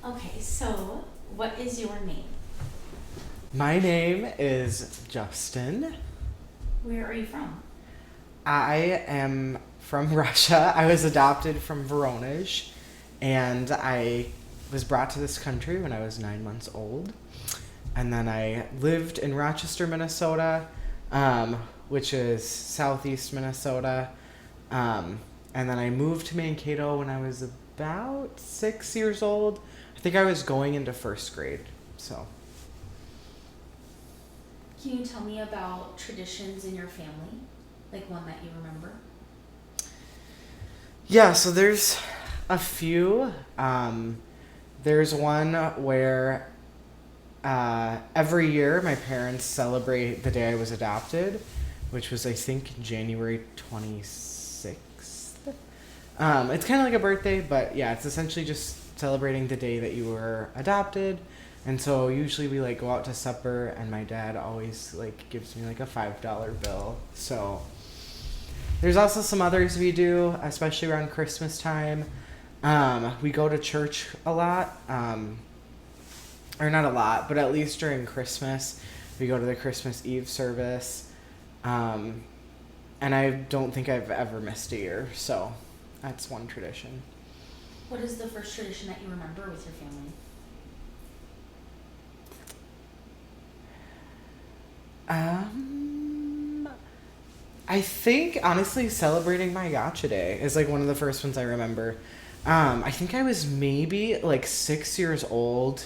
Okay, so what is your name? My name is Justin. Where are you from? I am from Russia. I was adopted from Voronezh, and I was brought to this country when I was 9 months old. And then I lived in Rochester, Minnesota, which is southeast Minnesota. And then I moved to Mankato when I was about 6 years old. I think I was going into first grade. So. Can you tell me about traditions in your family? Like one that you remember? Yeah, so there's a few. There's one where every year my parents celebrate the day I was adopted, which was, I think, January 26th. It's kind of like a birthday, but yeah, it's essentially just celebrating the day that you were adopted. And so usually we like go out to supper, and my dad always like gives me like a $5 bill. So there's also some others we do, especially around Christmas time. We go to church a lot, or not a lot, but at least during Christmas, we go to the Christmas Eve service. And I don't think I've ever missed a year, so that's one tradition. What is the first tradition that you remember with your family? I think honestly celebrating my Gotcha Day is like one of the first ones I remember. I think I was maybe like 6 years old.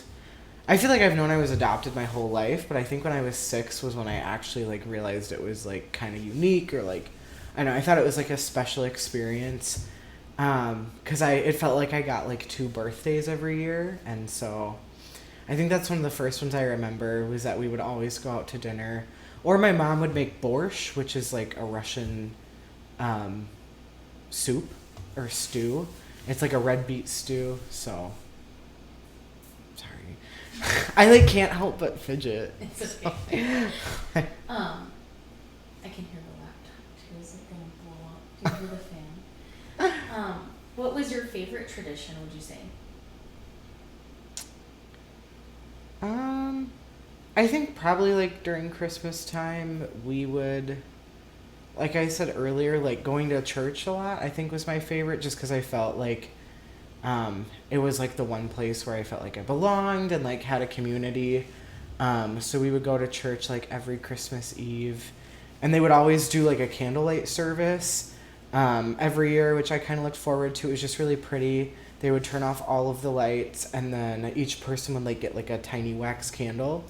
I feel like I've known I was adopted my whole life, but I think when I was six was when I actually like realized it was like kind of unique, or like I don't know, I thought it was like a special experience. Cause it felt like I got like two birthdays every year, and so I think that's one of the first ones I remember was that we would always go out to dinner, or my mom would make borscht, which is like a Russian soup or stew. It's like a red beet stew. So sorry, I like can't help but fidget. It's okay. I can hear the laptop too. Is it gonna blow up? Do you hear the fan? What was your favorite tradition, would you say? I think probably like during Christmas time we would, like I said earlier, like going to church a lot I think was my favorite, just because I felt like it was like the one place where I felt like I belonged and like had a community. So we would go to church like every Christmas Eve, and they would always do like a candlelight service every year, which I kind of looked forward to. It was just really pretty. They would turn off all of the lights, and then each person would like get like a tiny wax candle,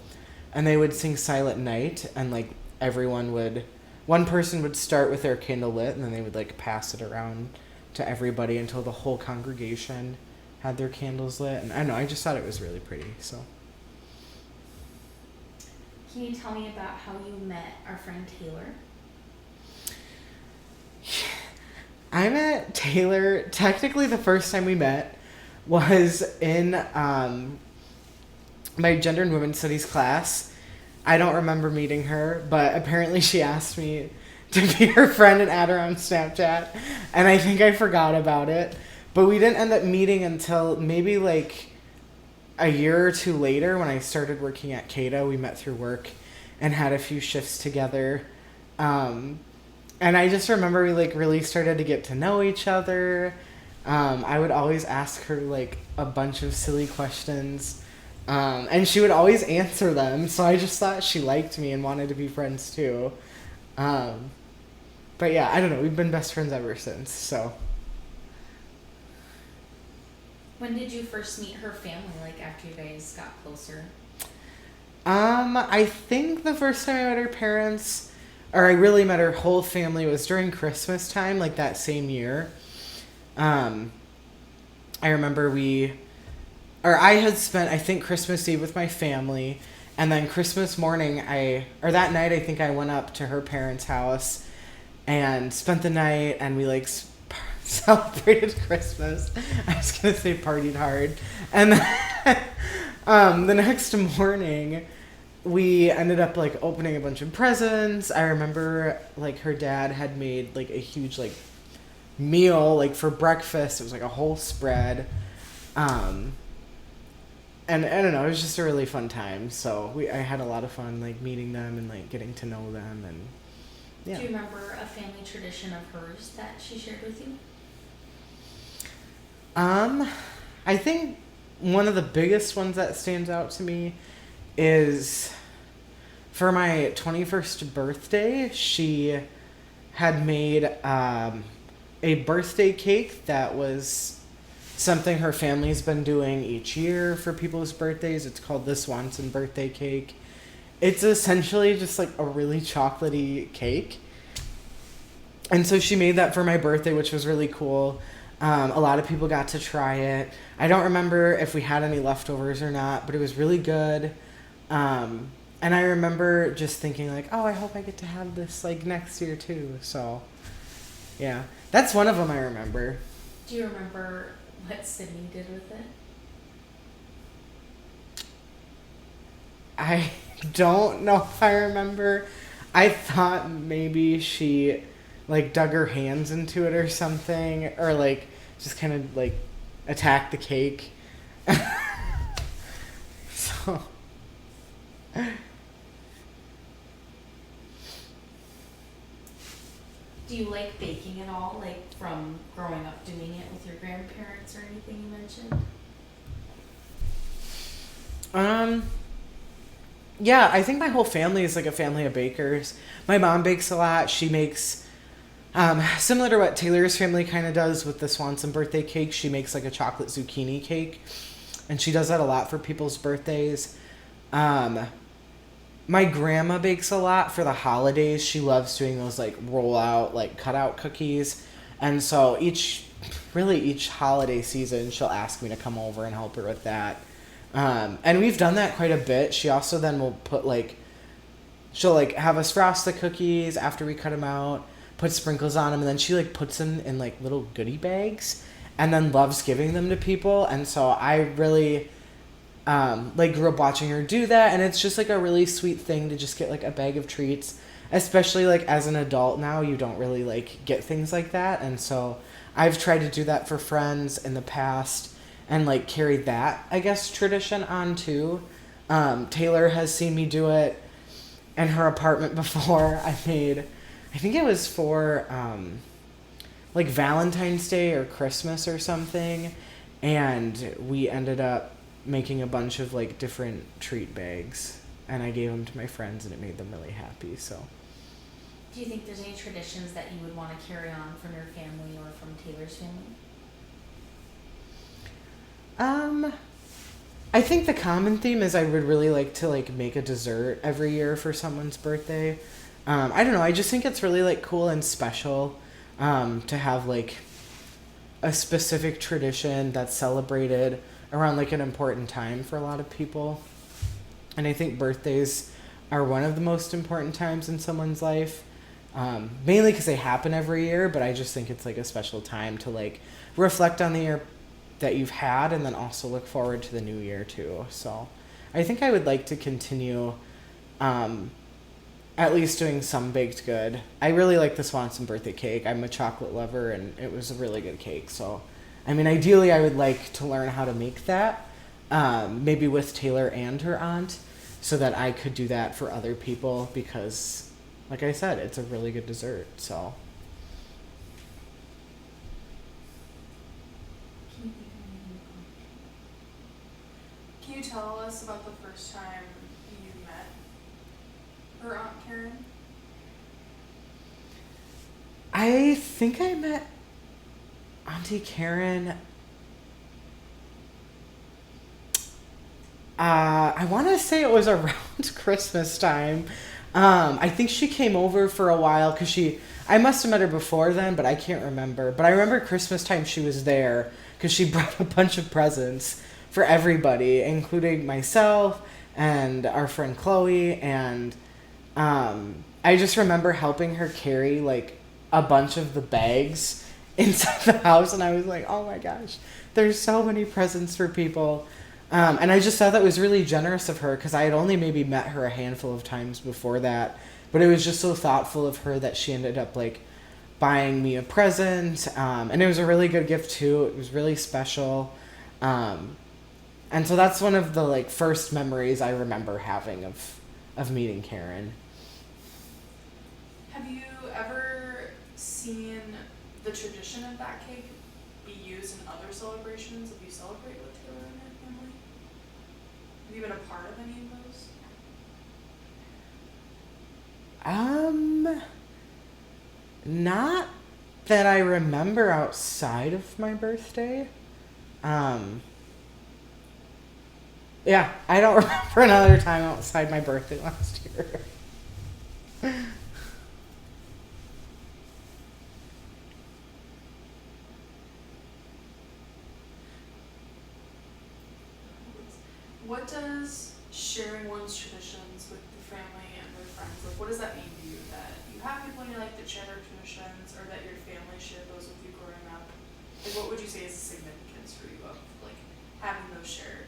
and they would sing Silent Night, and like one person would start with their candle lit, and then they would like pass it around to everybody until the whole congregation had their candles lit. And I don't know, I just thought it was really pretty. So Can you tell me about how you met our friend Taylor? I met Taylor, technically the first time we met was in my gender and women's studies class. I don't remember meeting her, but apparently she asked me to be her friend and add her on Snapchat, and I think I forgot about it. But we didn't end up meeting until maybe like a year or two later when I started working at Cato. We met through work and had a few shifts together. And I just remember we like really started to get to know each other. I would always ask her like a bunch of silly questions. And she would always answer them. So I just thought she liked me and wanted to be friends too. But yeah, I don't know. We've been best friends ever since. So When did you first meet her family, like after you guys got closer? I think the first time I met her parents, or I really met her whole family, was during Christmas time, like that same year. I remember I had spent, I think, Christmas Eve with my family, and then Christmas morning, that night, I think I went up to her parents' house and spent the night, and we like celebrated Christmas. I was gonna say partied hard, and then, the next morning we ended up like opening a bunch of presents. I remember like her dad had made like a huge like meal like for breakfast. It was like a whole spread. and I don't know, it was just a really fun time. So I had a lot of fun like meeting them and like getting to know them and yeah. Do you remember a family tradition of hers that she shared with you? I think one of the biggest ones that stands out to me is for my 21st birthday, she had made a birthday cake that was something her family's been doing each year for people's birthdays. It's called the Swanson birthday cake. It's essentially just like a really chocolatey cake. And so she made that for my birthday, which was really cool. A lot of people got to try it. I don't remember if we had any leftovers or not, but it was really good. And I remember just thinking like, oh, I hope I get to have this like next year too. So yeah, that's one of them I remember. Do you remember what Sydney did with it? I don't know if I remember. I thought maybe she like dug her hands into it or something, or like just kind of like attacked the cake. So Do you like baking at all, like from growing up doing it with your grandparents or anything you mentioned? Yeah, I think my whole family is like a family of bakers. My mom bakes a lot. She makes similar to what Taylor's family kind of does with the Swanson birthday cake. She makes like a chocolate zucchini cake, and she does that a lot for people's birthdays. My grandma bakes a lot for the holidays. She loves doing those like roll out, like cutout cookies. And so each holiday season, she'll ask me to come over and help her with that. And we've done that quite a bit. She also then will put like, she'll like have us frost the cookies after we cut them out, put sprinkles on them, and then she like puts them in like little goodie bags and then loves giving them to people. And so I really like grew up watching her do that, and it's just like a really sweet thing to just get like a bag of treats, especially like as an adult now. You don't really like get things like that, and so I've tried to do that for friends in the past and like carry that, I guess, tradition on too. Taylor has seen me do it in her apartment before. I think it was for like Valentine's Day or Christmas or something, and we ended up making a bunch of like different treat bags, and I gave them to my friends, and it made them really happy. So Do you think there's any traditions that you would want to carry on from your family or from Taylor's family? I think the common theme is I would really like to like make a dessert every year for someone's birthday. I don't know, I just think it's really like cool and special to have like a specific tradition that's celebrated around like an important time for a lot of people. And I think birthdays are one of the most important times in someone's life, mainly because they happen every year, but I just think it's like a special time to like reflect on the year that you've had and then also look forward to the new year too. So I think I would like to continue at least doing some baked good. I really like the Swanson birthday cake. I'm a chocolate lover, and it was a really good cake. So, I mean, ideally, I would like to learn how to make that, maybe with Taylor and her aunt, so that I could do that for other people because, like I said, it's a really good dessert. So, Can you tell us about the first time you met her Aunt Karen? I think I met Auntie Karen. I want to say it was around Christmas time. I think she came over for a while because I must have met her before then, but I can't remember. But I remember Christmas time she was there because she brought a bunch of presents for everybody, including myself and our friend Chloe. And I just remember helping her carry like a bunch of the bags inside the house, and I was like, oh my gosh, there's so many presents for people. And I just thought that was really generous of her because I had only maybe met her a handful of times before that, but it was just so thoughtful of her that she ended up like buying me a present, and it was a really good gift too. It was really special. And so that's one of the like first memories I remember having of meeting Karen. Have you ever seen the tradition of that cake be used in other celebrations? If you celebrate with Taylor and her family? Have you been a part of any of those? Not that I remember outside of my birthday. Yeah, I don't remember another time outside my birthday last year. What does sharing one's traditions with the family and their friends, like what does that mean to you? That you have people in your life that share their traditions, or that your family shared those with you growing up? Like what would you say is the significance for you of like having those shared?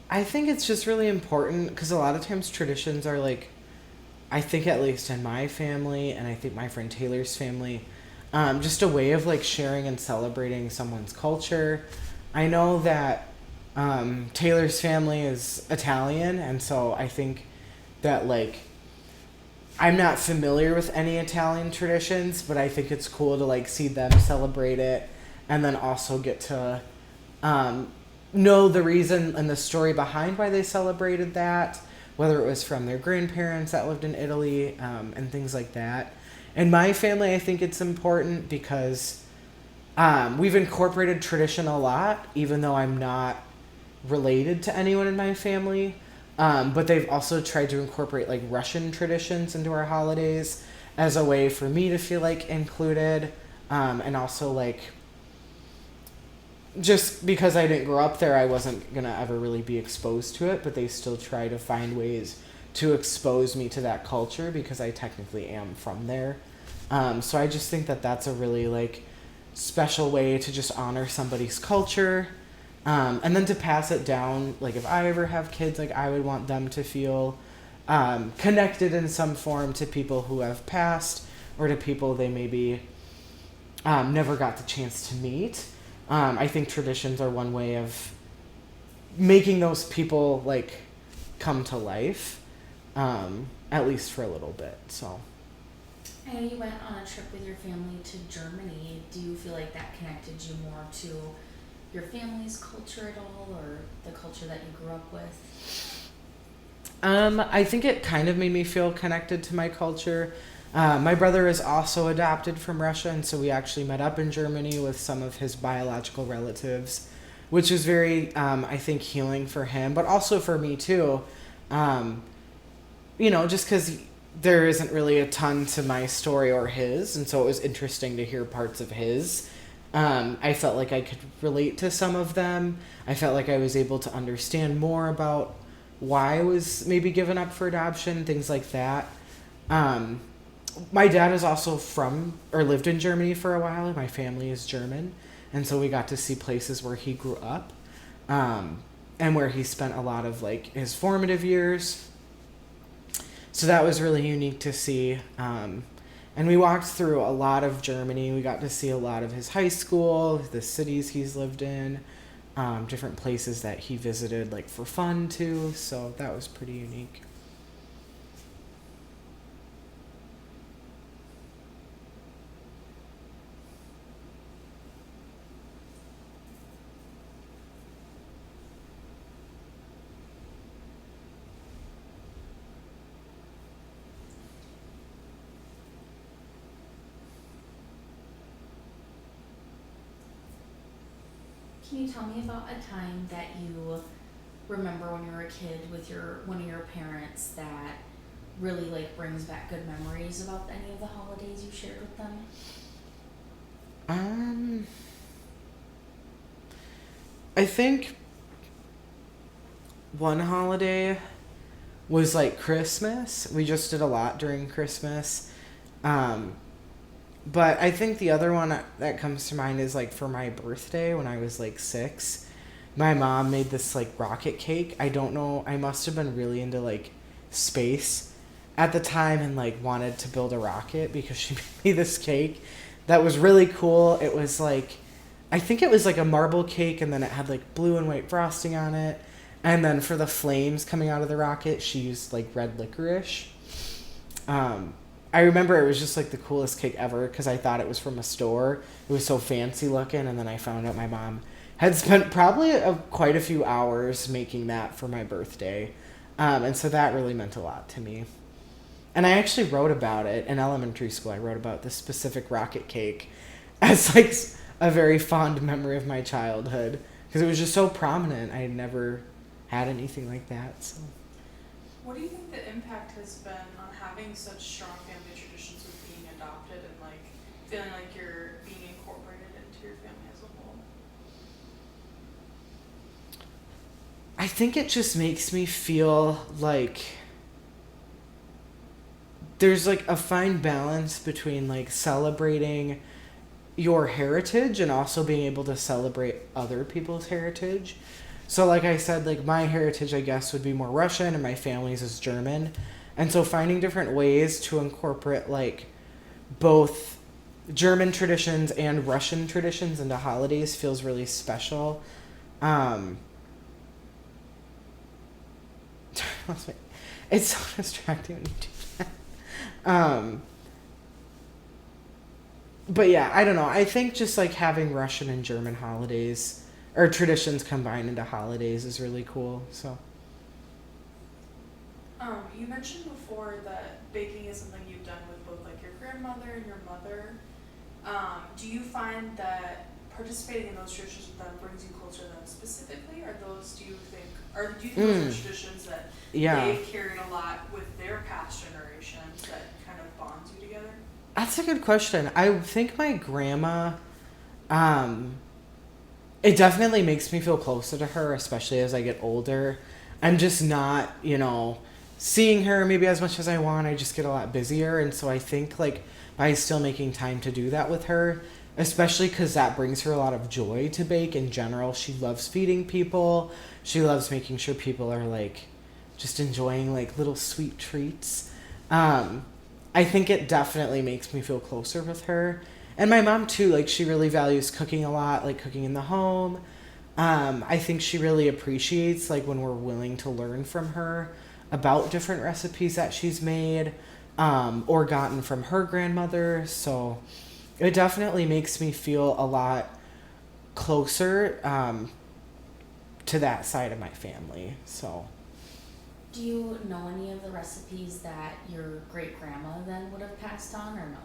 I think it's just really important because a lot of times traditions are like, I think at least in my family, and I think my friend Taylor's family, just a way of like sharing and celebrating someone's culture. I know that Taylor's family is Italian, and so I think that like I'm not familiar with any Italian traditions, but I think it's cool to like see them celebrate it, and then also get to know the reason and the story behind why they celebrated that, whether it was from their grandparents that lived in Italy, and things like that. In my family, I think it's important because we've incorporated tradition a lot, even though I'm not related to anyone in my family. But they've also tried to incorporate like Russian traditions into our holidays as a way for me to feel like included, and also like just because I didn't grow up there, I wasn't gonna ever really be exposed to it, but they still try to find ways to expose me to that culture because I technically am from there. So I just think that that's a really like special way to just honor somebody's culture, and then to pass it down. Like if I ever have kids, like I would want them to feel connected in some form to people who have passed or to people they maybe never got the chance to meet. I think traditions are one way of making those people like come to life, at least for a little bit. So I know you went on a trip with your family to Germany. Do you feel like that connected you more to your family's culture at all, or the culture that you grew up with? I think it kind of made me feel connected to my culture. My brother is also adopted from Russia, and so we actually met up in Germany with some of his biological relatives, which was very, I think, healing for him, but also for me too. Just because there isn't really a ton to my story or his, and so it was interesting to hear parts of his. I felt like I could relate to some of them. I felt like I was able to understand more about why I was maybe given up for adoption, things like that. My dad is also from or lived in Germany for a while, and my family is German, and so we got to see places where he grew up, and where he spent a lot of like his formative years. So that was really unique to see. And we walked through a lot of Germany. We got to see a lot of his high school, the cities he's lived in, different places that he visited like for fun too. So that was pretty unique. Can you tell me about a time that you remember when you were a kid with one of your parents that really like brings back good memories about any of the holidays you shared with them? I think one holiday was like Christmas. We just did a lot during Christmas. But I think the other one that comes to mind is like for my birthday when I was like 6. My mom made this like rocket cake. I don't know, I must have been really into like space at the time and like wanted to build a rocket because she made me this cake that was really cool. It was like I think it was like a marble cake, and then it had like blue and white frosting on it. And then for the flames coming out of the rocket, she used like red licorice. I remember it was just like the coolest cake ever because I thought it was from a store. It was so fancy looking, and then I found out my mom had spent probably quite a few hours making that for my birthday. And so that really meant a lot to me. And I actually wrote about it in elementary school. I wrote about this specific rocket cake as like a very fond memory of my childhood because it was just so prominent. I had never had anything like that. So. What do you think the impact has been on having such strong family traditions with being adopted and like feeling like you're being incorporated into your family as a whole? I think it just makes me feel like there's like a fine balance between like celebrating your heritage and also being able to celebrate other people's heritage. So like I said, like my heritage, I guess, would be more Russian and my family's is German. And so finding different ways to incorporate like both German traditions and Russian traditions into holidays feels really special. It's so distracting when you do that. But yeah, I don't know. I think just like having Russian and German holidays or traditions combined into holidays is really cool. So. You mentioned before that baking is something you've done with both like your grandmother and your mother. Do you find that participating in those traditions with them brings you closer to them specifically, or do you think those are traditions that they've carried a lot with their past generations that kind of bonds you together? That's a good question. I think my grandma, it definitely makes me feel closer to her, especially as I get older. I'm just not, seeing her maybe as much as I want. I just get a lot busier. And so I think like by still making time to do that with her, especially because that brings her a lot of joy to bake in general. She loves feeding people. She loves making sure people are like just enjoying like little sweet treats. I think it definitely makes me feel closer with her. And my mom too, like she really values cooking a lot, like cooking in the home. I think she really appreciates like when we're willing to learn from her about different recipes that she's made or gotten from her grandmother. So it definitely makes me feel a lot closer to that side of my family. So. Do you know any of the recipes that your great-grandma then would have passed on, or no?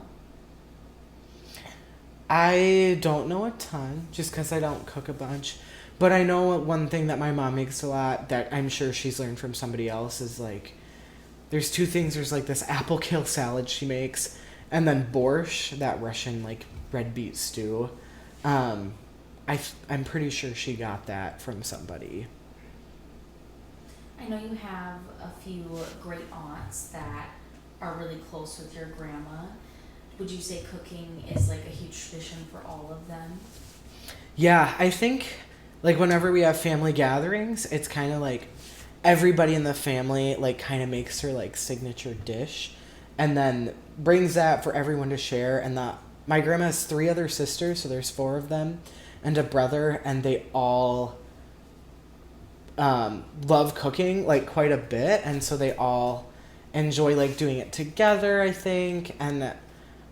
I don't know a ton, just because I don't cook a bunch. But I know one thing that my mom makes a lot that I'm sure she's learned from somebody else is like, there's two things. There's like this apple kale salad she makes, and then borscht, that Russian like red beet stew. I'm pretty sure she got that from somebody. I know you have a few great aunts that are really close with your grandma. Would you say cooking is like a huge tradition for all of them? Yeah, I think like whenever we have family gatherings, it's kind of like everybody in the family like kind of makes her like signature dish and then brings that for everyone to share. And my grandma has 3 other sisters, so there's 4 of them, and a brother, and they all love cooking like quite a bit, and so they all enjoy like doing it together, I think. And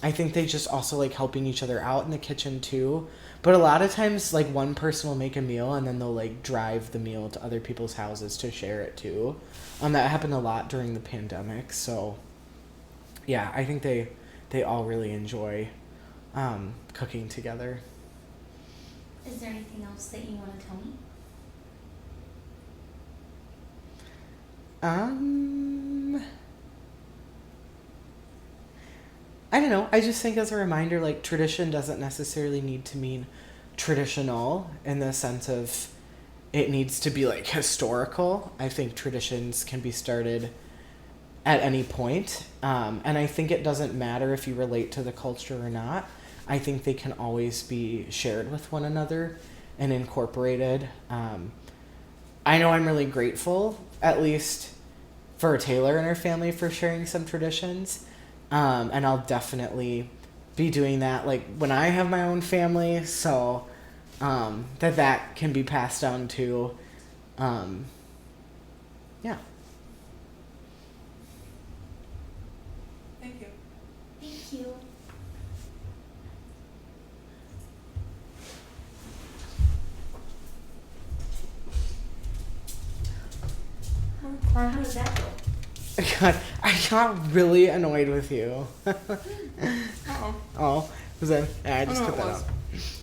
I think they just also like helping each other out in the kitchen too. But a lot of times like one person will make a meal and then they'll like drive the meal to other people's houses to share it too. That happened a lot during the pandemic. So yeah, I think they all really enjoy cooking together. Is there anything else that you want to tell me? I don't know. I just think as a reminder, like tradition doesn't necessarily need to mean traditional in the sense of it needs to be like historical. I think traditions can be started at any point. And I think it doesn't matter if you relate to the culture or not. I think they can always be shared with one another and incorporated. I know I'm really grateful, at least for Taylor and her family, for sharing some traditions. And I'll definitely be doing that like when I have my own family. So that can be passed down to. Yeah. Thank you. Thank you. How did that go? I got really annoyed with you. Uh-oh. Oh, was that? Yeah, I just know put it that was. up.